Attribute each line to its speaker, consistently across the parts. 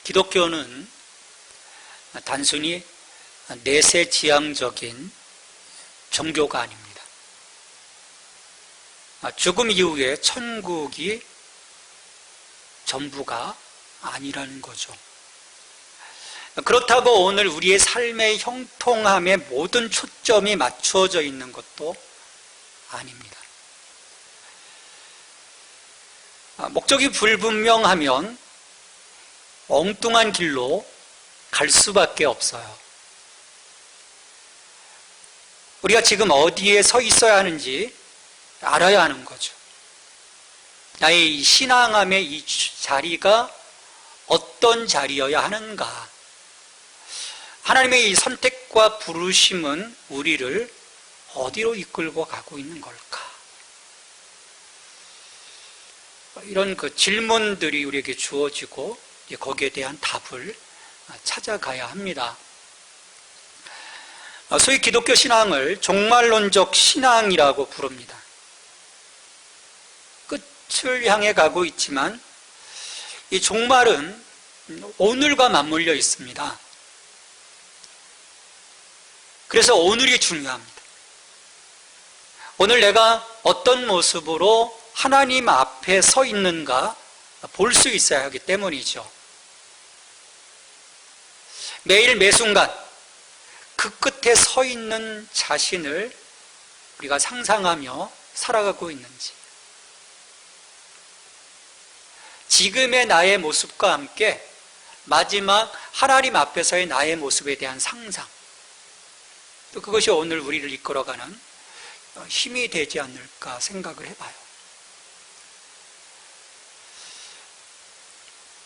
Speaker 1: 기독교는 단순히 내세지향적인 종교가 아닙니다. 죽음 이후에 천국이 전부가 아니라는 거죠. 그렇다고 오늘 우리의 삶의 형통함에 모든 초점이 맞추어져 있는 것도 아닙니다. 목적이 불분명하면 엉뚱한 길로 갈 수밖에 없어요. 우리가 지금 어디에 서 있어야 하는지 알아야 하는 거죠. 나의 신앙함의 이 자리가 어떤 자리여야 하는가? 하나님의 이 선택과 부르심은 우리를 어디로 이끌고 가고 있는 걸까? 이런 그 질문들이 우리에게 주어지고 거기에 대한 답을 찾아가야 합니다. 소위 기독교 신앙을 종말론적 신앙이라고 부릅니다. 끝을 향해 가고 있지만 이 종말은 오늘과 맞물려 있습니다. 그래서 오늘이 중요합니다. 오늘 내가 어떤 모습으로 하나님 앞에 서 있는가 볼 수 있어야 하기 때문이죠. 매일 매순간 그 끝에 서 있는 자신을 우리가 상상하며 살아가고 있는지, 지금의 나의 모습과 함께 마지막 하나님 앞에서의 나의 모습에 대한 상상, 또 그것이 오늘 우리를 이끌어가는 힘이 되지 않을까 생각을 해봐요.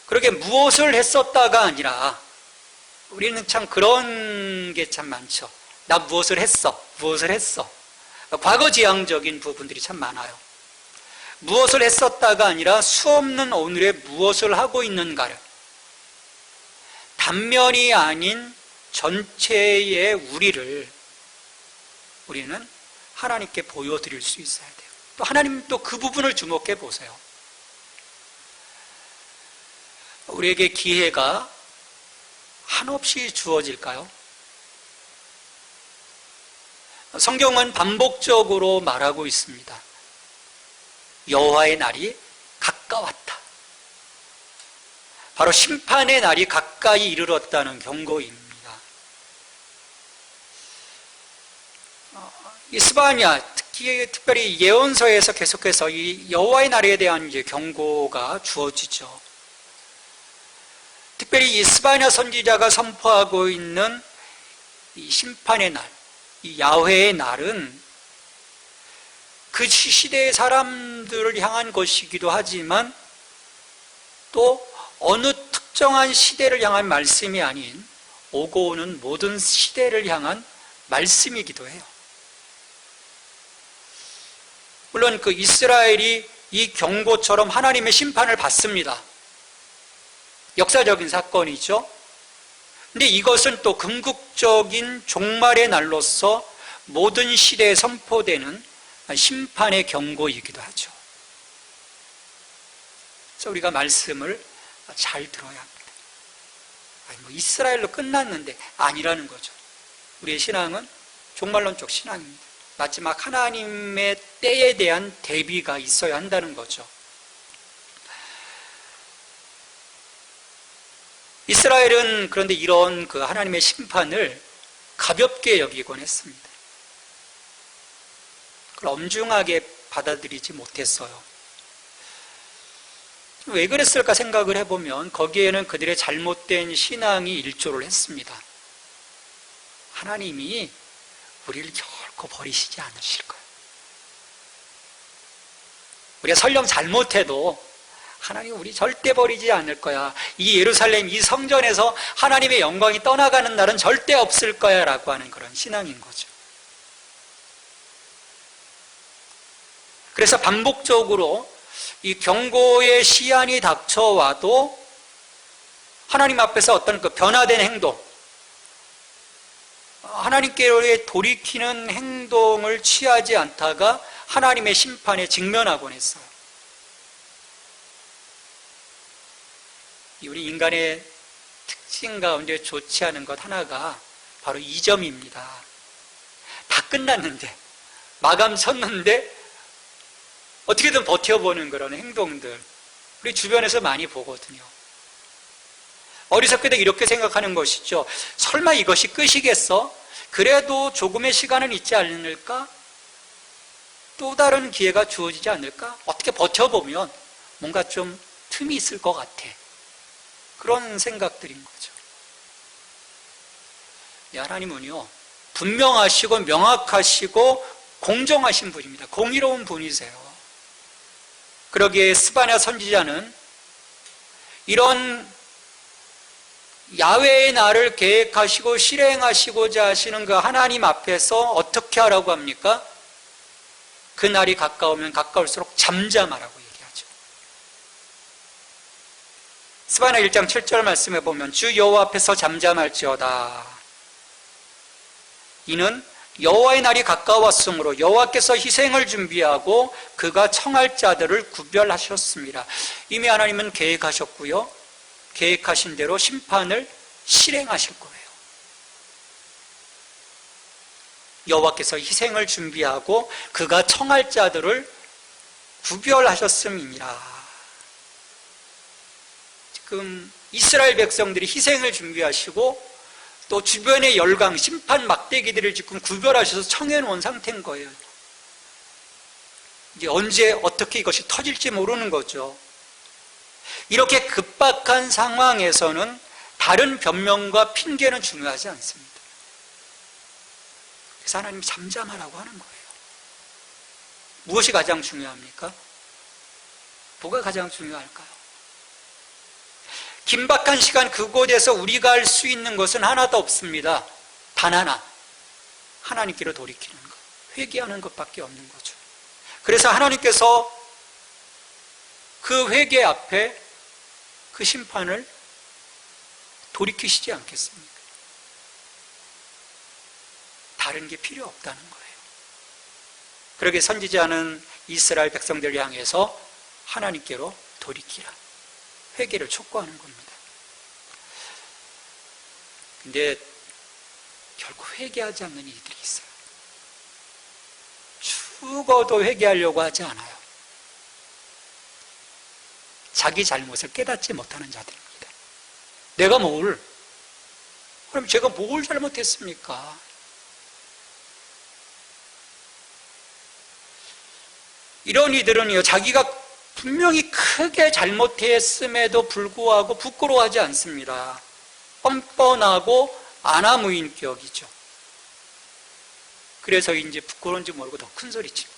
Speaker 1: 그렇게 무엇을 했었다가 아니라 우리는 참 그런 게 참 많죠. 나 무엇을 했어? 과거지향적인 부분들이 참 많아요. 무엇을 했었다가 아니라 수없는 오늘에 무엇을 하고 있는가를, 단면이 아닌 전체의 우리는 하나님께 보여드릴 수 있어야 돼요. 또 하나님 또 그 부분을 주목해 보세요. 우리에게 기회가 한없이 주어질까요? 성경은 반복적으로 말하고 있습니다. 여호와의 날이 가까웠다. 바로 심판의 날이 가까이 이르렀다는 경고입니다. 이스바냐, 특별히 예언서에서 계속해서 이 여호와의 날에 대한 경고가 주어지죠. 특별히 이스바냐 선지자가 선포하고 있는 이 심판의 날, 이 야훼의 날은 그 시대의 사람들을 향한 것이기도 하지만 또 어느 특정한 시대를 향한 말씀이 아닌 오고 오는 모든 시대를 향한 말씀이기도 해요. 물론 그 이스라엘이 이 경고처럼 하나님의 심판을 받습니다. 역사적인 사건이죠. 근데 이것은 또 궁극적인 종말의 날로서 모든 시대에 선포되는 심판의 경고이기도 하죠. 그래서 우리가 말씀을 잘 들어야 합니다. 이스라엘로 끝났는데 아니라는 거죠. 우리의 신앙은 종말론적 신앙입니다. 마지막 하나님의 때에 대한 대비가 있어야 한다는 거죠. 이스라엘은 그런데 이런 그 하나님의 심판을 가볍게 여기곤 했습니다. 그걸 엄중하게 받아들이지 못했어요. 왜 그랬을까 생각을 해보면 거기에는 그들의 잘못된 신앙이 일조를 했습니다. 하나님이 우리를 결코 버리시지 않으실 거예요. 우리가 설령 잘못해도 하나님 우리 절대 버리지 않을 거야. 이 예루살렘, 이 성전에서 하나님의 영광이 떠나가는 날은 절대 없을 거야 라고 하는 그런 신앙인 거죠. 그래서 반복적으로 이 경고의 시한이 닥쳐와도 하나님 앞에서 어떤 그 변화된 행동, 하나님께로 돌이키는 행동을 취하지 않다가 하나님의 심판에 직면하곤 했어요. 우리 인간의 특징 가운데 좋지 않은 것 하나가 바로 이 점입니다. 다 끝났는데, 마감 쳤는데 어떻게든 버텨보는 그런 행동들, 우리 주변에서 많이 보거든요. 어리석게도 이렇게 생각하는 것이죠. 설마 이것이 끝이겠어? 그래도 조금의 시간은 있지 않을까? 또 다른 기회가 주어지지 않을까? 어떻게 버텨보면 뭔가 좀 틈이 있을 것 같아. 그런 생각들인 거죠. 하나님은요, 분명하시고 명확하시고 공정하신 분입니다. 공의로운 분이세요. 그러기에 스바냐 선지자는 이런 야훼의 날을 계획하시고 실행하시고자 하시는 그 하나님 앞에서 어떻게 하라고 합니까? 그 날이 가까우면 가까울수록 잠잠하라고 얘기하죠. 스바냐 1장 7절 말씀에 보면 주 여호와 앞에서 잠잠할지어다. 이는 여호와의 날이 가까웠으므로 여호와께서 희생을 준비하고 그가 청할 자들을 구별하셨습니다. 이미 하나님은 계획하셨고요, 계획하신 대로 심판을 실행하실 거예요. 여호와께서 희생을 준비하고 그가 청할 자들을 구별하셨음이니라. 지금 이스라엘 백성들이 희생을 준비하시고 또 주변의 열강, 심판 막대기들을 지금 구별하셔서 청해놓은 상태인 거예요. 이제 언제 어떻게 이것이 터질지 모르는 거죠. 이렇게 급박한 상황에서는 다른 변명과 핑계는 중요하지 않습니다. 그래서 하나님이 잠잠하라고 하는 거예요. 무엇이 가장 중요합니까? 뭐가 가장 중요할까요? 긴박한 시간 그곳에서 우리가 할 수 있는 것은 하나도 없습니다. 단 하나, 하나님께로 돌이키는 것, 회개하는 것밖에 없는 거죠. 그래서 하나님께서 그 회개 앞에 그 심판을 돌이키시지 않겠습니까? 다른 게 필요 없다는 거예요. 그러게 선지자는 이스라엘 백성들을 향해서 하나님께로 돌이키라, 회개를 촉구하는 겁니다. 근데 결국 회개하지 않는 이들이 있어요. 죽어도 회개하려고 하지 않아요. 자기 잘못을 깨닫지 못하는 자들입니다. 내가 그럼 제가 뭘 잘못했습니까? 이런 이들은요, 자기가 분명히 크게 잘못했음에도 불구하고 부끄러워하지 않습니다. 뻔뻔하고 아나무인격이죠. 그래서 이제 부끄러운지 모르고 더 큰 소리 칩니다.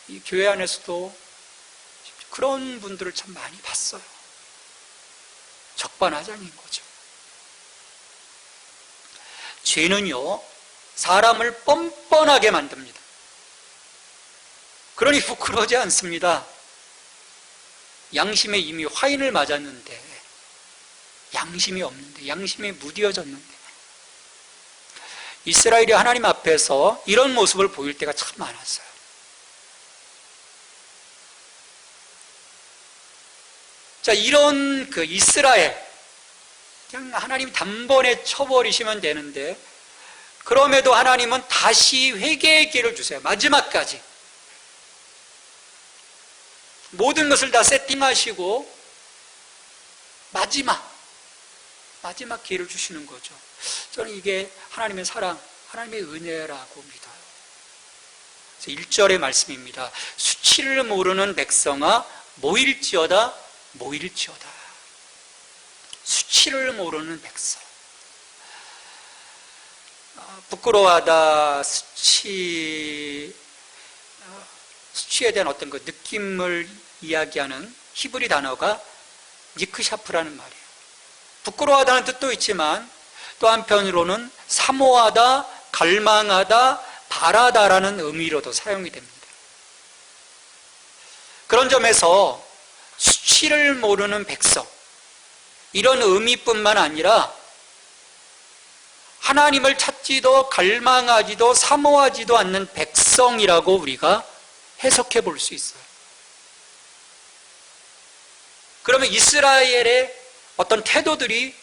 Speaker 1: 이 교회 안에서도 그런 분들을 참 많이 봤어요. 적반하장인 거죠. 죄는요, 사람을 뻔뻔하게 만듭니다. 그러니 부끄러워하지 않습니다. 양심에 이미 화인을 맞았는데, 양심이 없는데, 양심이 무뎌졌는데, 이스라엘이 하나님 앞에서 이런 모습을 보일 때가 참 많았어요. 자, 이런 그 이스라엘, 그냥 하나님 단번에 쳐버리시면 되는데, 그럼에도 하나님은 다시 회개의 기회를 주세요. 마지막까지. 모든 것을 다 세팅하시고 마지막 기회를 주시는 거죠. 저는 이게 하나님의 사랑, 하나님의 은혜라고 믿어요. 1절의 말씀입니다. 수치를 모르는 백성아 모일지어다, 모일지어다. 수치를 모르는 백성. 부끄러워하다, 수치에 대한 어떤 그 느낌을 이야기하는 히브리 단어가 니크샤프라는 말이에요. 부끄러워하다는 뜻도 있지만 또 한편으로는 사모하다, 갈망하다, 바라다라는 의미로도 사용이 됩니다. 그런 점에서 수치를 모르는 백성, 이런 의미뿐만 아니라 하나님을 찾지도 갈망하지도 사모하지도 않는 백성이라고 우리가 해석해 볼 수 있어요. 그러면 이스라엘의 어떤 태도들이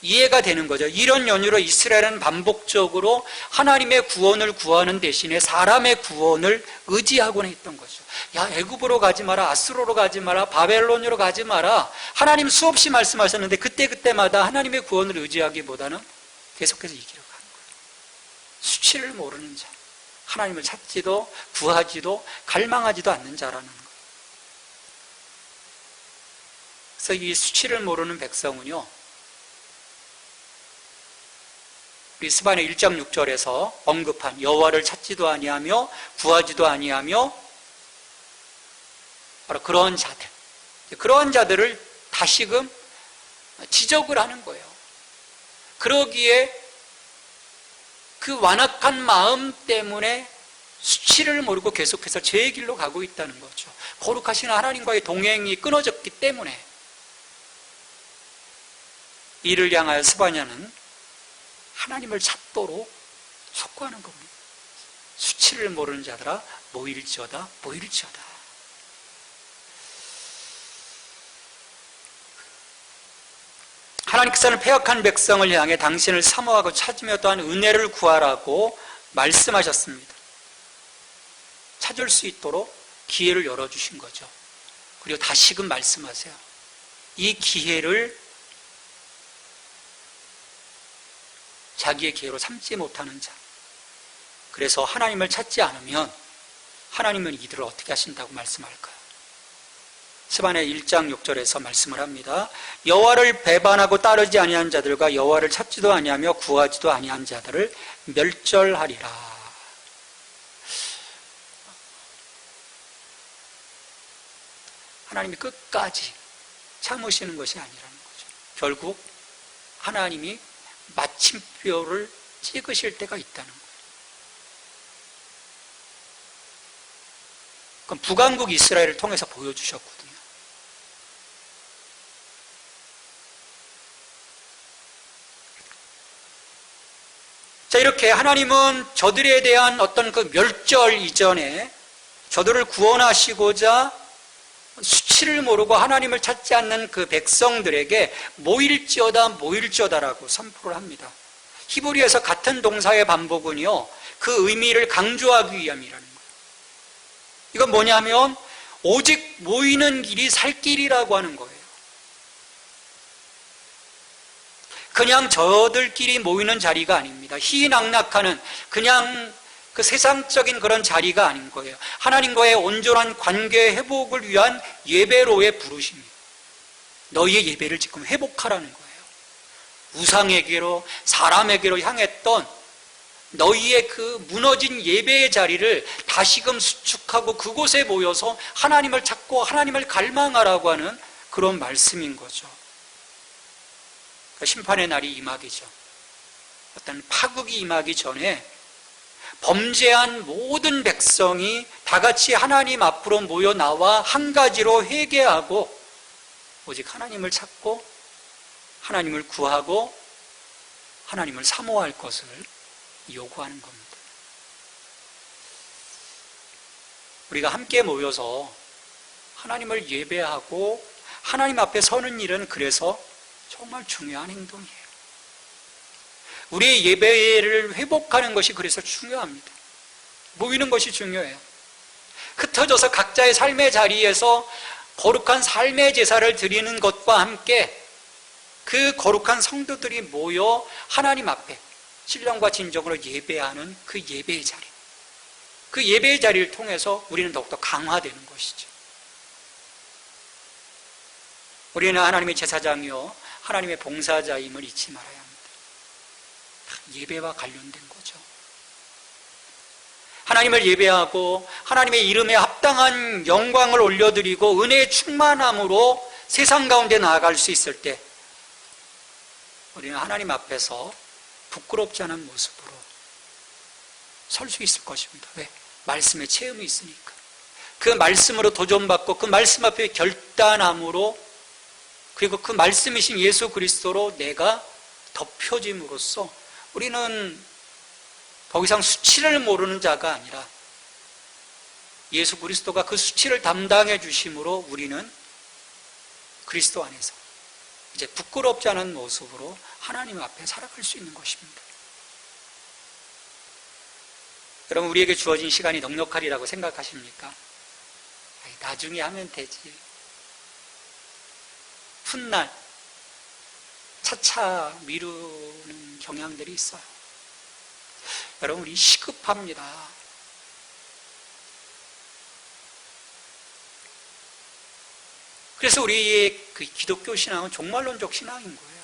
Speaker 1: 이해가 되는 거죠. 이런 연유로 이스라엘은 반복적으로 하나님의 구원을 구하는 대신에 사람의 구원을 의지하곤 했던 거죠. 야, 애굽으로 가지 마라, 아수르로 가지 마라, 바벨론으로 가지 마라. 하나님 수없이 말씀하셨는데 그때마다 하나님의 구원을 의지하기보다는 계속해서 이기려 가는 거예요. 수치를 모르는 자, 하나님을 찾지도 구하지도 갈망하지도 않는 자라는 거예요. 그래서 이 수치를 모르는 백성은요, 우리 스바냐 1장 6절에서 언급한 여호와를 찾지도 아니하며 구하지도 아니하며 바로 그런 자들을 다시금 지적을 하는 거예요. 그러기에 그 완악한 마음 때문에 수치를 모르고 계속해서 죄의 길로 가고 있다는 거죠. 거룩하신 하나님과의 동행이 끊어졌기 때문에 이를 향하여 스바냐는 하나님을 찾도록 촉구하는 겁니다. 수치를 모르는 자들아 모일지어다, 모일지어다. 하나님께서는 패역한 백성을 향해 당신을 사모하고 찾으며 또한 은혜를 구하라고 말씀하셨습니다. 찾을 수 있도록 기회를 열어주신 거죠. 그리고 다시금 말씀하세요. 이 기회를 자기의 기회로 삼지 못하는 자, 그래서 하나님을 찾지 않으면 하나님은 이들을 어떻게 하신다고 말씀할까요? 스바냐 1장 6절에서 말씀을 합니다. 여호와를 배반하고 따르지 아니한 자들과 여호와를 찾지도 아니하며 구하지도 아니한 자들을 멸절하리라. 하나님이 끝까지 참으시는 것이 아니라는 거죠. 결국 하나님이 마침표를 찍으실 때가 있다는 거예요. 그럼 북왕국 이스라엘을 통해서 보여주셨거든요. 자, 이렇게 하나님은 저들에 대한 어떤 그 멸절 이전에 저들을 구원하시고자 수치를 모르고 하나님을 찾지 않는 그 백성들에게 모일지어다 모일지어다라고 선포를 합니다. 히브리에서 같은 동사의 반복은요, 그 의미를 강조하기 위함이라는 거예요. 이건 뭐냐면 오직 모이는 길이 살 길이라고 하는 거예요. 그냥 저들끼리 모이는 자리가 아닙니다. 희낙낙하는 그냥 그 세상적인 그런 자리가 아닌 거예요. 하나님과의 온전한 관계 회복을 위한 예배로의 부르심이에요. 너희의 예배를 지금 회복하라는 거예요. 우상에게로 사람에게로 향했던 너희의 그 무너진 예배의 자리를 다시금 수축하고 그곳에 모여서 하나님을 찾고 하나님을 갈망하라고 하는 그런 말씀인 거죠. 심판의 날이 임하기죠. 어떤 파국이 임하기 전에 범죄한 모든 백성이 다 같이 하나님 앞으로 모여 나와 한 가지로 회개하고 오직 하나님을 찾고 하나님을 구하고 하나님을 사모할 것을 요구하는 겁니다. 우리가 함께 모여서 하나님을 예배하고 하나님 앞에 서는 일은 그래서 정말 중요한 행동이에요. 우리의 예배를 회복하는 것이 그래서 중요합니다. 모이는 것이 중요해요. 흩어져서 각자의 삶의 자리에서 거룩한 삶의 제사를 드리는 것과 함께 그 거룩한 성도들이 모여 하나님 앞에 신령과 진정으로 예배하는 그 예배의 자리, 그 예배의 자리를 통해서 우리는 더욱더 강화되는 것이죠. 우리는 하나님의 제사장이요 하나님의 봉사자임을 잊지 말아야 합니다. 예배와 관련된 거죠. 하나님을 예배하고 하나님의 이름에 합당한 영광을 올려드리고 은혜의 충만함으로 세상 가운데 나아갈 수 있을 때 우리는 하나님 앞에서 부끄럽지 않은 모습으로 설 수 있을 것입니다. 왜? 말씀의 체험이 있으니까. 그 말씀으로 도전받고 그 말씀 앞에 결단함으로 그리고 그 말씀이신 예수 그리스도로 내가 덮여짐으로써 우리는 더 이상 수치를 모르는 자가 아니라 예수 그리스도가 그 수치를 담당해 주심으로 우리는 그리스도 안에서 이제 부끄럽지 않은 모습으로 하나님 앞에 살아갈 수 있는 것입니다. 여러분, 우리에게 주어진 시간이 넉넉하리라고 생각하십니까? 나중에 하면 되지. 훗날 차차 미루는 경향들이 있어요. 여러분, 우리 시급합니다. 그래서 우리의 그 기독교 신앙은 종말론적 신앙인 거예요.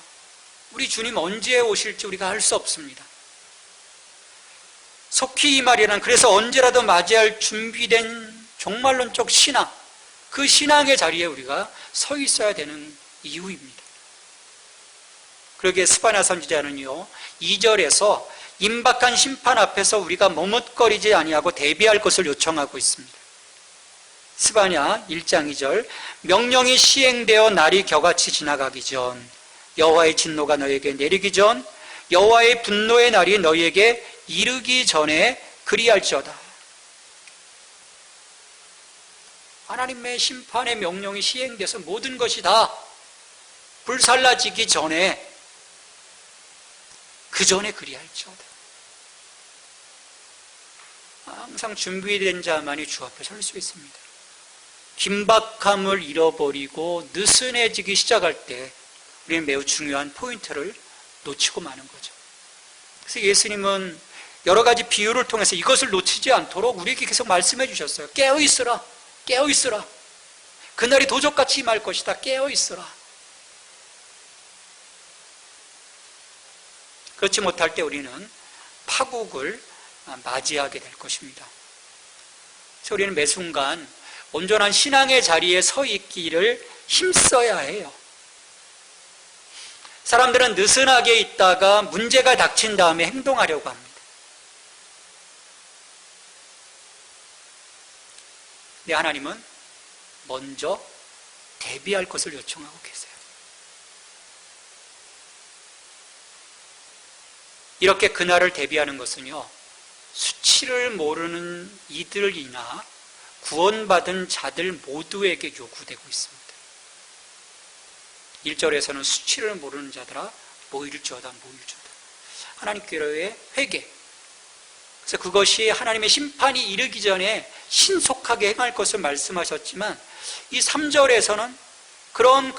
Speaker 1: 우리 주님 언제 오실지 우리가 알 수 없습니다. 속히 이 말이란, 그래서 언제라도 맞이할 준비된 종말론적 신앙, 그 신앙의 자리에 우리가 서 있어야 되는 이유입니다. 그러기에 스바냐 선지자는요, 2절에서 임박한 심판 앞에서 우리가 머뭇거리지 아니하고 대비할 것을 요청하고 있습니다. 스바냐 1장 2절, 명령이 시행되어 날이 겨같이 지나가기 전, 여호와의 진노가 너에게 내리기 전, 여호와의 분노의 날이 너희에게 이르기 전에 그리할지어다. 하나님의 심판의 명령이 시행돼서 모든 것이 다 불살라지기 전에, 그 전에 그리할지어다. 항상 준비된 자만이 주 앞에 설 수 있습니다. 긴박함을 잃어버리고 느슨해지기 시작할 때 우리는 매우 중요한 포인트를 놓치고 마는 거죠. 그래서 예수님은 여러 가지 비유를 통해서 이것을 놓치지 않도록 우리에게 계속 말씀해 주셨어요. 깨어있으라, 깨어있으라. 그날이 도적같이 임할 것이다. 깨어있으라. 그렇지 못할 때 우리는 파국을 맞이하게 될 것입니다. 그래서 우리는 매 순간 온전한 신앙의 자리에 서 있기를 힘써야 해요. 사람들은 느슨하게 있다가 문제가 닥친 다음에 행동하려고 합니다. 근데 하나님은 먼저 대비할 것을 요청하고 계세요. 이렇게 그날을 대비하는 것은요, 수치를 모르는 이들이나 구원받은 자들 모두에게 요구되고 있습니다. 1절에서는 수치를 모르는 자들아 모일지어다, 모일지어다. 하나님께로의 회개. 그래서 그것이 하나님의 심판이 이르기 전에 신속하게 행할 것을 말씀하셨지만, 이 3절에서는 그런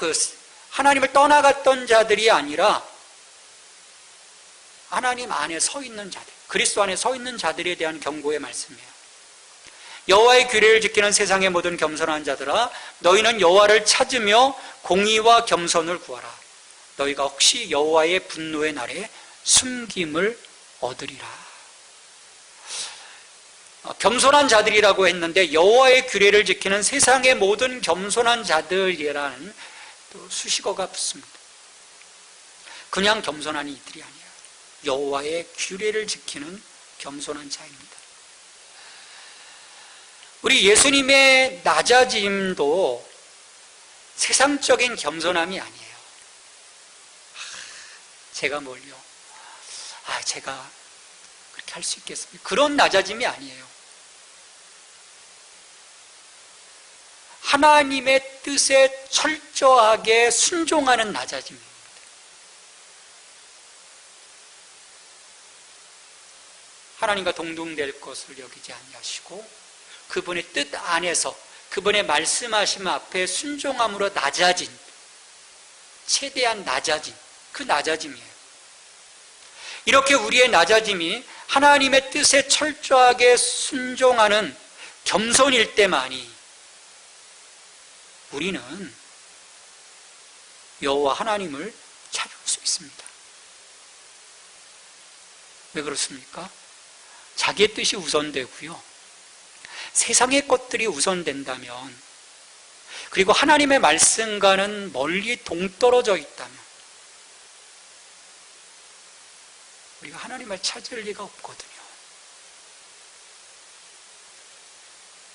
Speaker 1: 하나님을 떠나갔던 자들이 아니라 하나님 안에 서 있는 자들, 그리스도 안에 서 있는 자들에 대한 경고의 말씀이에요. 여호와의 규례를 지키는 세상의 모든 겸손한 자들아, 너희는 여호와를 찾으며 공의와 겸손을 구하라. 너희가 혹시 여호와의 분노의 날에 숨김을 얻으리라. 겸손한 자들이라고 했는데 여호와의 규례를 지키는 세상의 모든 겸손한 자들이라는 또 수식어가 붙습니다. 그냥 겸손한 이들이 아니에요. 여호와의 규례를 지키는 겸손한 자입니다. 우리 예수님의 낮아짐도 세상적인 겸손함이 아니에요. 제가 뭘요? 제가 그렇게 할 수 있겠습니까? 그런 낮아짐이 아니에요. 하나님의 뜻에 철저하게 순종하는 낮아짐입니다. 하나님과 동등될 것을 여기지 아니하시고 그분의 뜻 안에서 그분의 말씀하심 앞에 순종함으로 낮아진, 최대한 낮아진 그 낮아짐이에요. 이렇게 우리의 낮아짐이 하나님의 뜻에 철저하게 순종하는 겸손일 때만이 우리는 여호와 하나님을 찾을 수 있습니다. 왜 그렇습니까? 자기의 뜻이 우선되고요, 세상의 것들이 우선된다면, 그리고 하나님의 말씀과는 멀리 동떨어져 있다면 우리가 하나님을 찾을 리가 없거든요.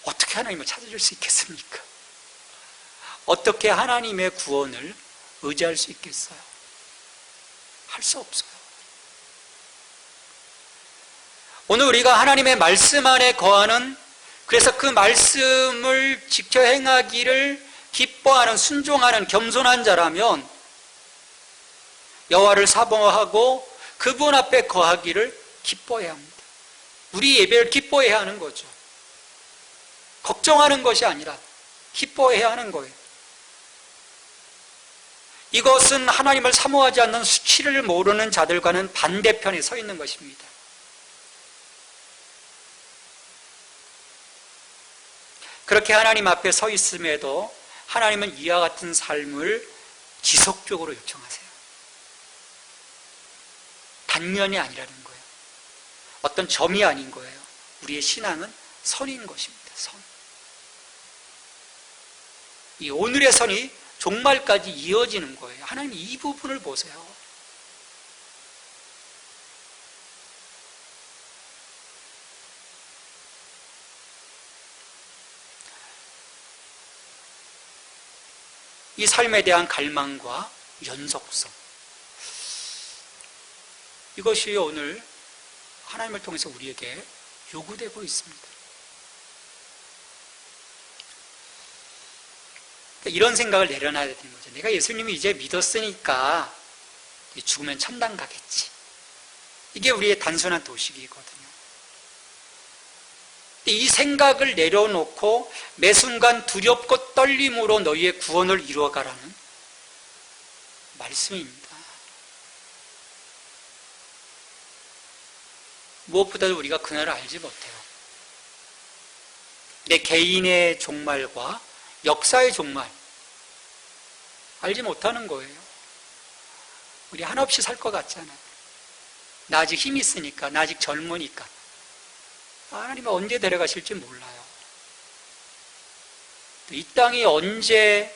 Speaker 1: 어떻게 하나님을 찾을 수 있겠습니까? 어떻게 하나님의 구원을 의지할 수 있겠어요? 할 수 없어요. 오늘 우리가 하나님의 말씀 안에 거하는, 그래서 그 말씀을 지켜 행하기를 기뻐하는, 순종하는 겸손한 자라면 여호와를 사모하고 그분 앞에 거하기를 기뻐해야 합니다. 우리 예배를 기뻐해야 하는 거죠. 걱정하는 것이 아니라 기뻐해야 하는 거예요. 이것은 하나님을 사모하지 않는 수치를 모르는 자들과는 반대편에 서 있는 것입니다. 그렇게 하나님 앞에 서 있음에도 하나님은 이와 같은 삶을 지속적으로 요청하세요. 단면이 아니라는 거예요. 어떤 점이 아닌 거예요. 우리의 신앙은 선인 것입니다. 선. 이 오늘의 선이 종말까지 이어지는 거예요. 하나님 이 부분을 보세요. 이 삶에 대한 갈망과 연속성, 이것이 오늘 하나님을 통해서 우리에게 요구되고 있습니다. 이런 생각을 내려놔야 되는 거죠. 내가 예수님이 이제 믿었으니까 죽으면 천당 가겠지. 이게 우리의 단순한 도식이거든요. 이 생각을 내려놓고 매 순간 두렵고 떨림으로 너희의 구원을 이루어가라는 말씀입니다. 무엇보다도 우리가 그날을 알지 못해요. 내 개인의 종말과 역사의 종말 알지 못하는 거예요. 우리 한없이 살 것 같잖아요. 나 아직 힘이 있으니까, 나 아직 젊으니까. 하나님은 언제 데려가실지 몰라요. 이 땅이 언제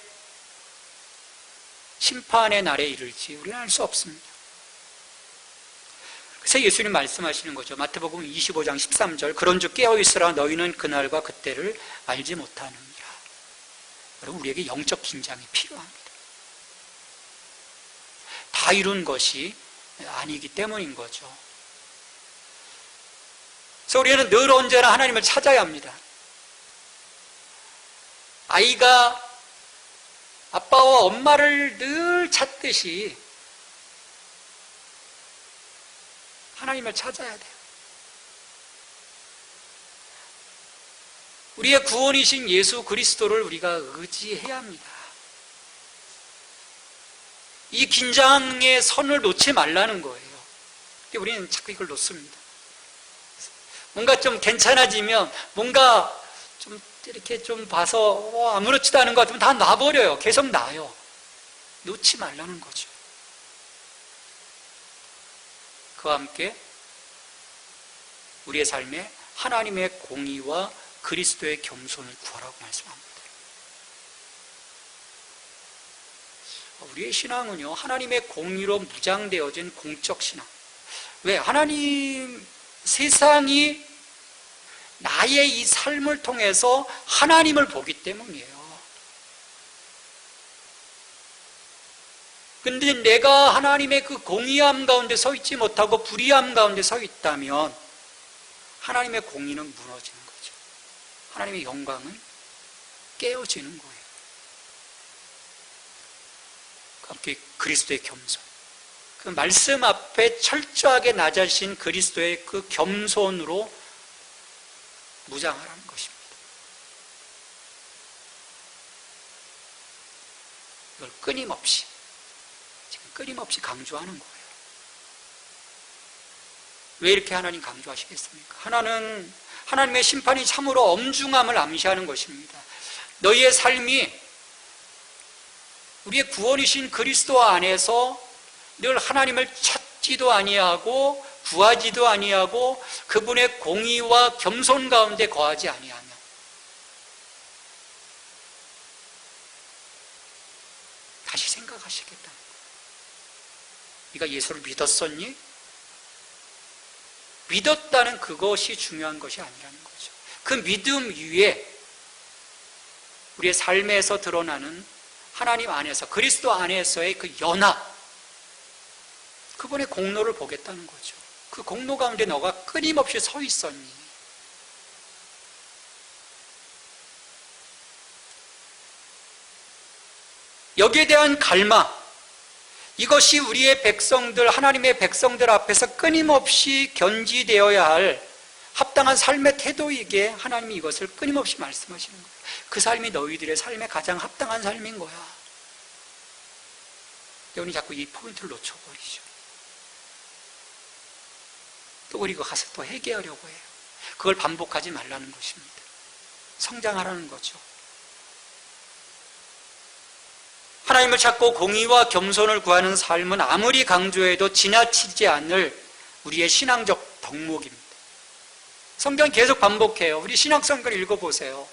Speaker 1: 심판의 날에 이를지 우리는 알 수 없습니다. 그래서 예수님 말씀하시는 거죠. 마태복음 25장 13절, 그런즉 깨어있으라, 너희는 그날과 그때를 알지 못하느니라. 여러분, 우리에게 영적 긴장이 필요합니다. 다 이룬 것이 아니기 때문인 거죠. 그래서 우리는 늘 언제나 하나님을 찾아야 합니다. 아이가 아빠와 엄마를 늘 찾듯이 하나님을 찾아야 돼요. 우리의 구원이신 예수 그리스도를 우리가 의지해야 합니다. 이 긴장의 선을 놓지 말라는 거예요. 근데 우리는 자꾸 이걸 놓습니다. 뭔가 좀 괜찮아지면, 뭔가 좀 이렇게 좀 봐서 아무렇지도 않은 것 같으면 다 놔버려요. 계속 놔요. 놓지 말라는 거죠. 그와 함께 우리의 삶에 하나님의 공의와 그리스도의 겸손을 구하라고 말씀합니다. 우리의 신앙은요, 하나님의 공의로 무장되어진 공적 신앙. 왜? 하나님, 세상이 나의 이 삶을 통해서 하나님을 보기 때문이에요. 근데 내가 하나님의 그 공의함 가운데 서 있지 못하고 불의함 가운데 서 있다면 하나님의 공의는 무너지는 거죠. 하나님의 영광은 깨어지는 거예요. 함께 그리스도의 겸손, 그 말씀 앞에 철저하게 낮아진 그리스도의 그 겸손으로 무장하라는 것입니다. 이걸 끊임없이, 지금 끊임없이 강조하는 거예요. 왜 이렇게 하나님 강조하시겠습니까? 하나님의 심판이 참으로 엄중함을 암시하는 것입니다. 너희의 삶이 우리의 구원이신 그리스도 안에서 늘 하나님을 찾지도 아니하고 구하지도 아니하고 그분의 공의와 겸손 가운데 거하지 아니하며, 다시 생각하시겠다. 네가 예수를 믿었었니? 믿었다는 그것이 중요한 것이 아니라는 거죠. 그 믿음 위에 우리의 삶에서 드러나는 하나님 안에서, 그리스도 안에서의 그 연합, 그분의 공로를 보겠다는 거죠. 그 공로 가운데 너가 끊임없이 서 있었니? 여기에 대한 갈망, 이것이 우리의 백성들, 하나님의 백성들 앞에서 끊임없이 견지되어야 할 합당한 삶의 태도이기에 하나님이 이것을 끊임없이 말씀하시는 거예요. 그 삶이 너희들의 삶에 가장 합당한 삶인 거야. 여러분이 자꾸 이 포인트를 놓쳐버리죠. 또 그리고 가서 또 회개하려고 해요. 그걸 반복하지 말라는 것입니다. 성장하라는 거죠. 하나님을 찾고 공의와 겸손을 구하는 삶은 아무리 강조해도 지나치지 않을 우리의 신앙적 덕목입니다. 성경 계속 반복해요. 우리 신학성경을 읽어보세요.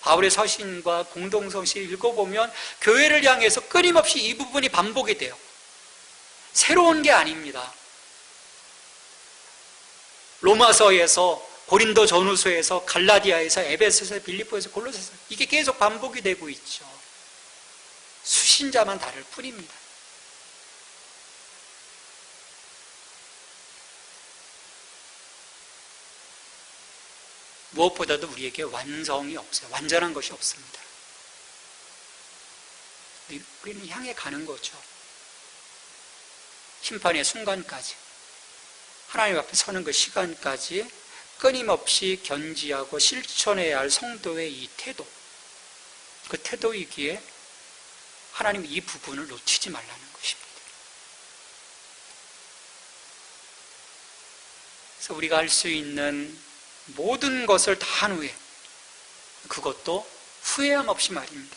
Speaker 1: 바울의 서신과 공동서신 읽어보면 교회를 향해서 끊임없이 이 부분이 반복이 돼요. 새로운 게 아닙니다. 로마서에서, 고린도 전후서에서, 갈라디아에서, 에베소에서, 빌립보에서, 골로새서, 이게 계속 반복이 되고 있죠. 수신자만 다를 뿐입니다. 무엇보다도 우리에게 완성이 없어요. 완전한 것이 없습니다. 우리는 향해 가는 거죠. 심판의 순간까지, 하나님 앞에 서는 그 시간까지 끊임없이 견지하고 실천해야 할 성도의 이 태도, 그 태도이기에 하나님은 이 부분을 놓치지 말라는 것입니다. 그래서 우리가 할 수 있는 모든 것을 다 한 후에, 그것도 후회함 없이 말입니다.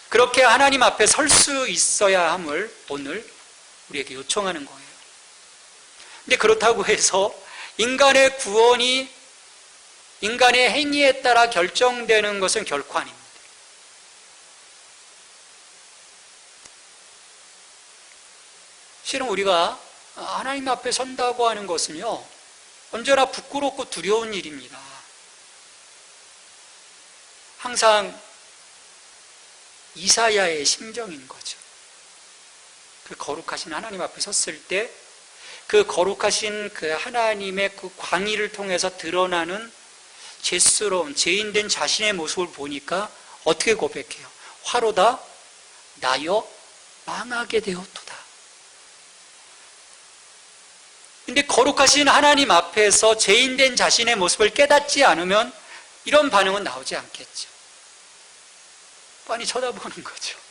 Speaker 1: 그렇게 하나님 앞에 설 수 있어야 함을 오늘 우리에게 요청하는 거예요. 근데 그렇다고 해서 인간의 구원이 인간의 행위에 따라 결정되는 것은 결코 아닙니다. 실은 우리가 하나님 앞에 선다고 하는 것은요, 언제나 부끄럽고 두려운 일입니다. 항상 이사야의 심정인 거죠. 그 거룩하신 하나님 앞에 섰을 때 그 거룩하신 그 하나님의 그 광의를 통해서 드러나는 죄스러운 죄인된 자신의 모습을 보니까 어떻게 고백해요? 화로다 나여 망하게 되었도다. 근데 거룩하신 하나님 앞에서 죄인된 자신의 모습을 깨닫지 않으면 이런 반응은 나오지 않겠죠. 빤히 쳐다보는 거죠.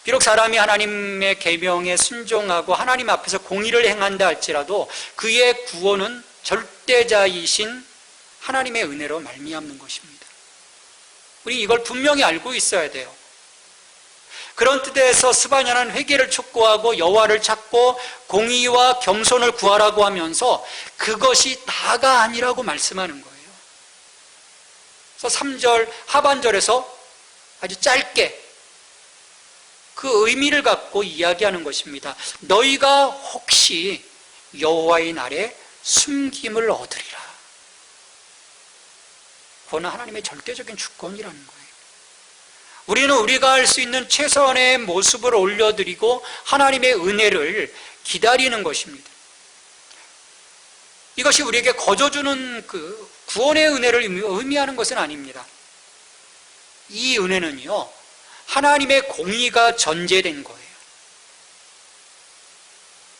Speaker 1: 비록 사람이 하나님의 계명에 순종하고 하나님 앞에서 공의를 행한다 할지라도 그의 구원은 절대자이신 하나님의 은혜로 말미암는 것입니다. 우리 이걸 분명히 알고 있어야 돼요. 그런 뜻에서 스바냐는 회개를 촉구하고 여호와를 찾고 공의와 겸손을 구하라고 하면서 그것이 다가 아니라고 말씀하는 거예요. 그래서 3절 하반절에서 아주 짧게 그 의미를 갖고 이야기하는 것입니다. 너희가 혹시 여호와의 날에 숨김을 얻으리라. 그건 하나님의 절대적인 주권이라는 거예요. 우리는 우리가 할 수 있는 최선의 모습을 올려드리고 하나님의 은혜를 기다리는 것입니다. 이것이 우리에게 거저주는 그 구원의 은혜를 의미하는 것은 아닙니다. 이 은혜는요, 하나님의 공의가 전제된 거예요.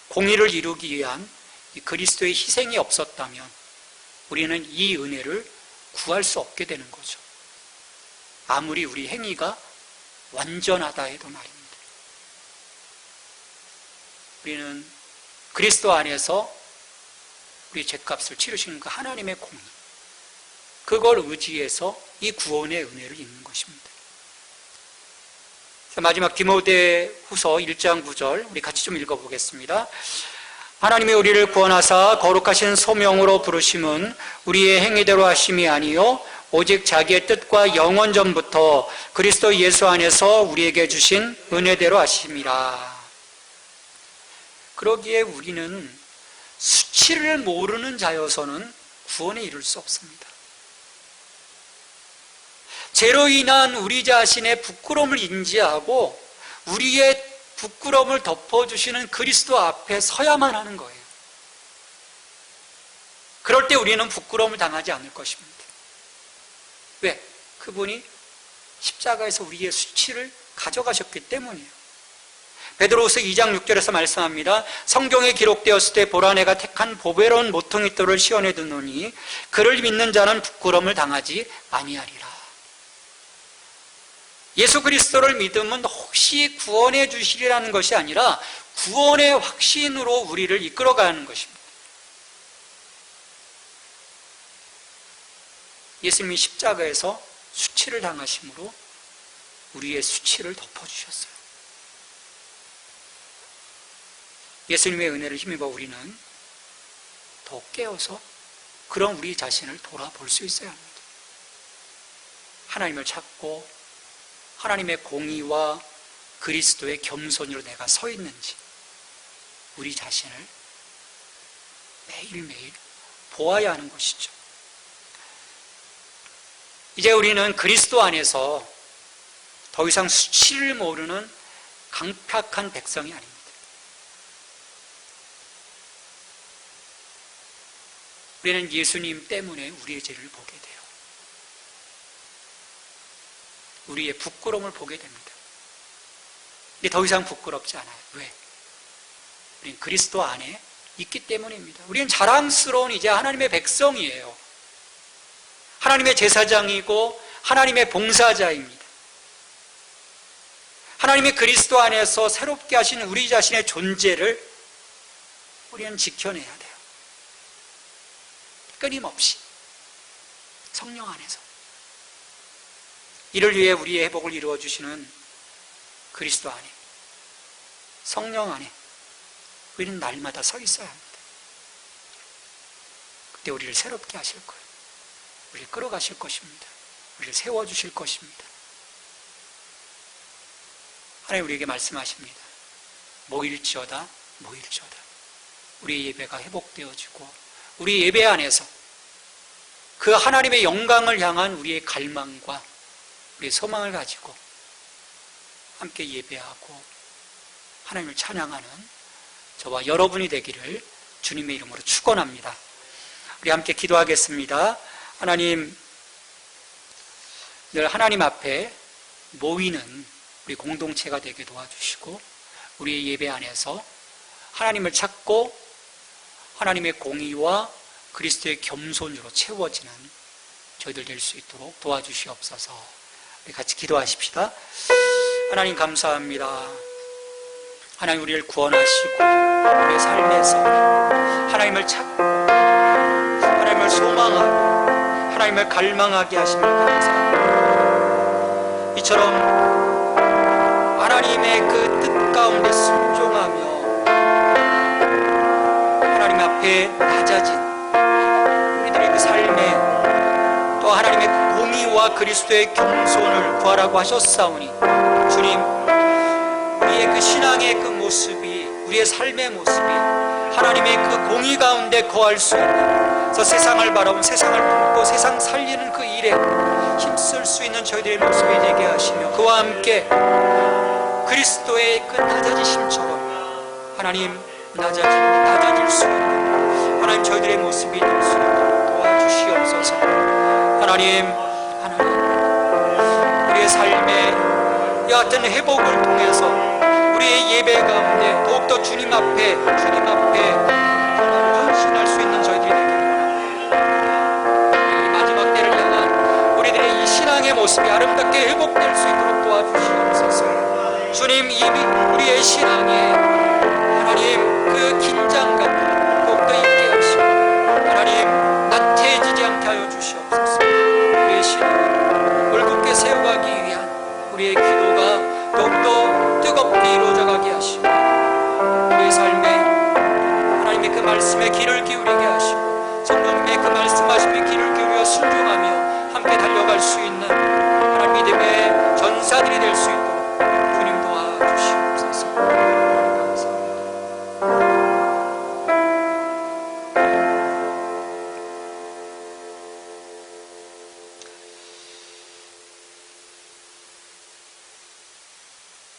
Speaker 1: 공의를 이루기 위한 그리스도의 희생이 없었다면 우리는 이 은혜를 구할 수 없게 되는 거죠. 아무리 우리 행위가 완전하다 해도 말입니다. 우리는 그리스도 안에서 우리 죄값을 치르시는 그 하나님의 공의, 그걸 의지해서 이 구원의 은혜를 입는 것입니다. 마지막 디모데후서 1장 9절 우리 같이 좀 읽어보겠습니다. 하나님이 우리를 구원하사 거룩하신 소명으로 부르심은 우리의 행위대로 하심이 아니요 오직 자기의 뜻과 영원 전부터 그리스도 예수 안에서 우리에게 주신 은혜대로 하심이라. 그러기에 우리는 수치를 모르는 자여서는 구원에 이를 수 없습니다. 죄로 인한 우리 자신의 부끄러움을 인지하고 우리의 부끄러움을 덮어주시는 그리스도 앞에 서야만 하는 거예요. 그럴 때 우리는 부끄러움을 당하지 않을 것입니다. 왜? 그분이 십자가에서 우리의 수치를 가져가셨기 때문이에요. 베드로후서 2장 6절에서 말씀합니다. 성경에 기록되었을 때 보라 내가 택한 보배로운 모퉁이 돌을 시온에 두노니 그를 믿는 자는 부끄러움을 당하지 아니하리라. 예수 그리스도를 믿으면 혹시 구원해 주시리라는 것이 아니라 구원의 확신으로 우리를 이끌어가는 것입니다. 예수님이 십자가에서 수치를 당하심으로 우리의 수치를 덮어주셨어요. 예수님의 은혜를 힘입어 우리는 더 깨어서 그런 우리 자신을 돌아볼 수 있어야 합니다. 하나님을 찾고 하나님의 공의와 그리스도의 겸손으로 내가 서 있는지 우리 자신을 매일매일 보아야 하는 것이죠. 이제 우리는 그리스도 안에서 더 이상 수치를 모르는 강팍한 백성이 아닙니다. 우리는 예수님 때문에 우리의 죄를 보게 돼요. 우리의 부끄러움을 보게 됩니다. 근데 더 이상 부끄럽지 않아요. 왜? 우리는 그리스도 안에 있기 때문입니다. 우리는 자랑스러운 이제 하나님의 백성이에요. 하나님의 제사장이고 하나님의 봉사자입니다. 하나님의 그리스도 안에서 새롭게 하신 우리 자신의 존재를 우리는 지켜내야 돼요. 끊임없이 성령 안에서 이를 위해 우리의 회복을 이루어 주시는 그리스도 안에 성령 안에 우리는 날마다 서 있어야 합니다. 그때 우리를 새롭게 하실 거예요. 우리를 끌어가실 것입니다. 우리를 세워주실 것입니다. 하나님 우리에게 말씀하십니다. 모일지어다 모일지어다. 우리의 예배가 회복되어지고 우리 예배 안에서 그 하나님의 영광을 향한 우리의 갈망과 우리의 소망을 가지고 함께 예배하고 하나님을 찬양하는 저와 여러분이 되기를 주님의 이름으로 축원합니다. 우리 함께 기도하겠습니다. 하나님, 늘 하나님 앞에 모이는 우리 공동체가 되게 도와주시고 우리의 예배 안에서 하나님을 찾고 하나님의 공의와 그리스도의 겸손으로 채워지는 저희들 될 수 있도록 도와주시옵소서. 우리 같이 기도하십시다. 하나님 감사합니다. 하나님 우리를 구원하시고 우리의 삶에서 하나님을 찾고 하나님을 소망하고 하나님을 갈망하게 하심을 감사합니다. 이처럼 하나님의 그 뜻 가운데 순종하며 하나님 앞에 낮아진 우리들의 그 삶에 또 하나님의 공의와 그리스도의 겸손을 구하라고 하셨사오니 주님, 우리의 그 신앙의 그 모습이 우리의 삶의 모습이 하나님의 그 공의 가운데 거할 수 있는 그래서 세상을 바라보면 세상을 품고 세상 살리는 그 일에 힘쓸 수 있는 저희들의 모습이 되게 하시며 그와 함께 그리스도의 그 낮아지심처럼 하나님 낮아질 수 있는 하나님 저희들의 모습이 될 수 있도록 도와주시옵소서. 하나님 우리의 삶에 이 같은 회복을 통해서 우리의 예배 가운데 더욱더 주님 앞에 헌신할 수 있는 저희들이 되기를 이 마지막 때를 향한 우리들의 이 신앙의 모습이 아름답게 회복될 수 있도록 도와주시옵소서. 주님, 이미 우리의 신앙에 하나님 그 긴장감 더욱더 있게 하시고 하나님 나태해지지 않게 하여 주시옵소서. 우리의 신앙을 올곧게 세워가기 위한 우리의 기도가 더욱더 뜨겁게 이루어져 가게 하시고 우리의 삶에 하나님의 그 말씀에 귀를 기울이게 하시고 성령님의 그 말씀하심에 귀를 기울여 순종하며 함께 달려갈 수 있는 하나님 믿음의 전사들이 될 수 있도록 주님 도와주시옵소서. 감사합니다.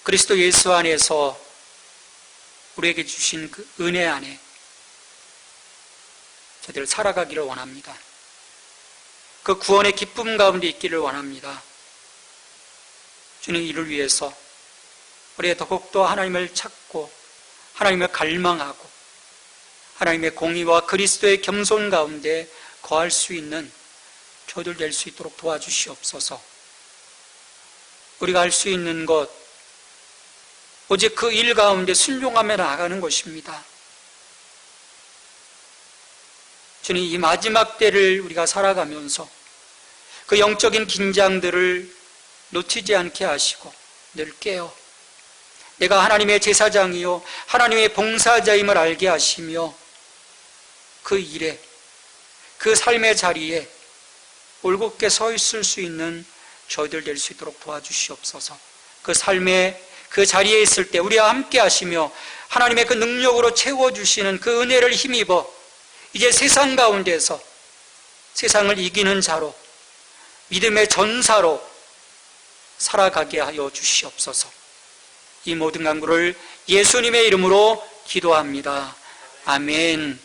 Speaker 1: 그리스도 예수 안에서 우리에게 주신 그 은혜 안에 저희들 살아가기를 원합니다. 그 구원의 기쁨 가운데 있기를 원합니다. 주님, 이를 위해서 우리가 더욱더 하나님을 찾고 하나님을 갈망하고 하나님의 공의와 그리스도의 겸손 가운데 거할 수 있는 저들 될 수 있도록 도와주시옵소서. 우리가 할 수 있는 것 오직 그 일 가운데 순종하며 나아가는 것입니다. 주님, 이 마지막 때를 우리가 살아가면서 그 영적인 긴장들을 놓치지 않게 하시고 늘 깨어 내가 하나님의 제사장이요 하나님의 봉사자임을 알게 하시며 그 일에 그 삶의 자리에 올곧게 서 있을 수 있는 저희들 될 수 있도록 도와주시옵소서. 그 삶의 그 자리에 있을 때 우리와 함께 하시며 하나님의 그 능력으로 채워주시는 그 은혜를 힘입어 이제 세상 가운데서 세상을 이기는 자로 믿음의 전사로 살아가게 하여 주시옵소서. 이 모든 간구를 예수님의 이름으로 기도합니다. 아멘.